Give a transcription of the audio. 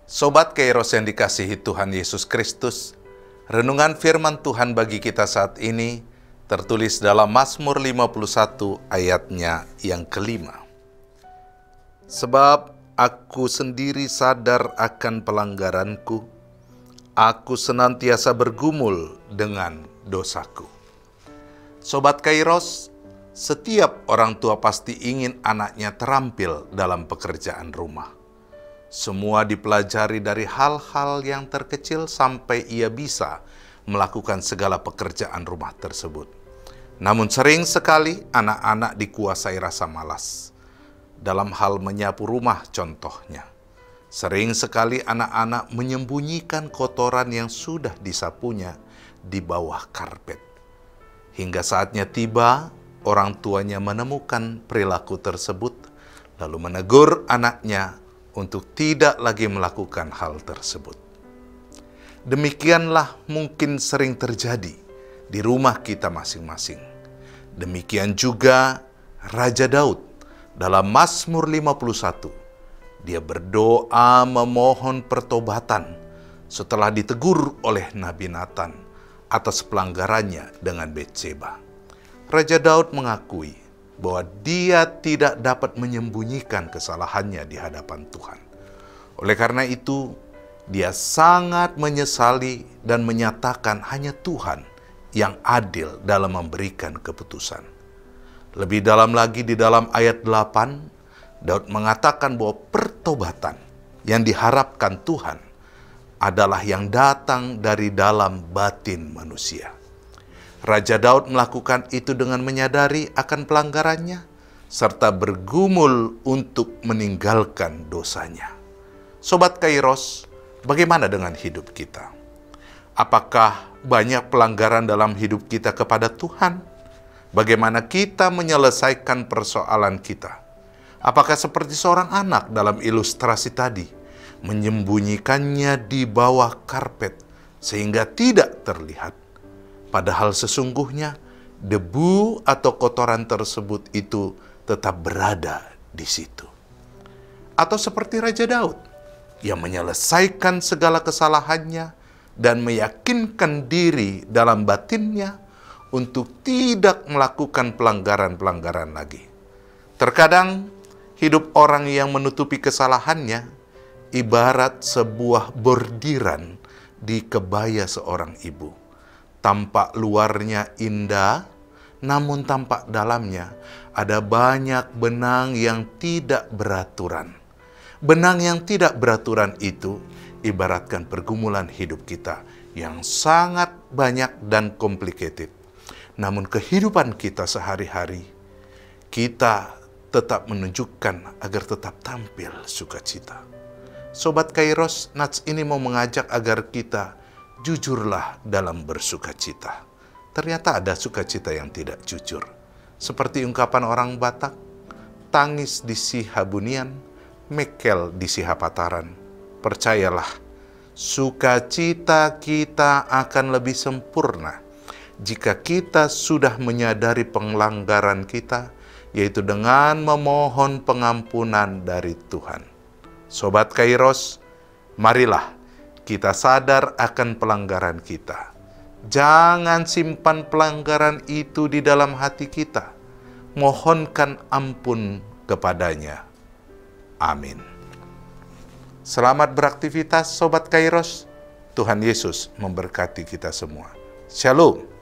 Sobat Kairos yang dikasihi Tuhan Yesus Kristus, renungan firman Tuhan bagi kita saat ini tertulis dalam Mazmur 51 ayatnya yang kelima. Sebab aku sendiri sadar akan pelanggaranku, aku senantiasa bergumul dengan dosaku. Sobat Kairos, setiap orang tua pasti ingin anaknya terampil dalam pekerjaan rumah. Semua dipelajari dari hal-hal yang terkecil sampai ia bisa melakukan segala pekerjaan rumah tersebut. Namun sering sekali anak-anak dikuasai rasa malas. Dalam hal menyapu rumah contohnya. Sering sekali anak-anak menyembunyikan kotoran yang sudah disapunya di bawah karpet. Hingga saatnya tiba, orang tuanya menemukan perilaku tersebut, lalu menegur anaknya untuk tidak lagi melakukan hal tersebut. Demikianlah mungkin sering terjadi di rumah kita masing-masing. Demikian juga Raja Daud dalam Mazmur 51. Dia berdoa memohon pertobatan setelah ditegur oleh Nabi Nathan atas pelanggarannya dengan Betseba. Raja Daud mengakui bahwa dia tidak dapat menyembunyikan kesalahannya di hadapan Tuhan. Oleh karena itu, dia sangat menyesali dan menyatakan hanya Tuhan yang adil dalam memberikan keputusan. Lebih dalam lagi di dalam ayat 8, Daud mengatakan bahwa pertobatan yang diharapkan Tuhan adalah yang datang dari dalam batin manusia. Raja Daud melakukan itu dengan menyadari akan pelanggarannya, serta bergumul untuk meninggalkan dosanya. Sobat Kairos, bagaimana dengan hidup kita? Apakah banyak pelanggaran dalam hidup kita kepada Tuhan? Bagaimana kita menyelesaikan persoalan kita? Apakah seperti seorang anak dalam ilustrasi tadi, menyembunyikannya di bawah karpet sehingga tidak terlihat? Padahal sesungguhnya debu atau kotoran tersebut itu tetap berada di situ. Atau seperti Raja Daud yang menyelesaikan segala kesalahannya dan meyakinkan diri dalam batinnya untuk tidak melakukan pelanggaran-pelanggaran lagi. Terkadang hidup orang yang menutupi kesalahannya ibarat sebuah bordiran di kebaya seorang ibu. Tampak luarnya indah, namun tampak dalamnya ada banyak benang yang tidak beraturan. Benang yang tidak beraturan itu ibaratkan pergumulan hidup kita yang sangat banyak dan complicated. Namun kehidupan kita sehari-hari, kita tetap menunjukkan agar tetap tampil sukacita. Sobat Kairos, Nats ini mau mengajak agar kita jujurlah dalam bersukacita. Ternyata ada sukacita yang tidak jujur. Seperti ungkapan orang Batak, tangis di Sihabunian, mekel di Sihapataran. Percayalah, sukacita kita akan lebih sempurna jika kita sudah menyadari pelanggaran kita, yaitu dengan memohon pengampunan dari Tuhan. Sobat Kairos, marilah kita sadar akan pelanggaran kita. Jangan simpan pelanggaran itu di dalam hati kita. Mohonkan ampun kepadanya. Amin. Selamat beraktivitas Sobat Kairos. Tuhan Yesus memberkati kita semua. Shalom.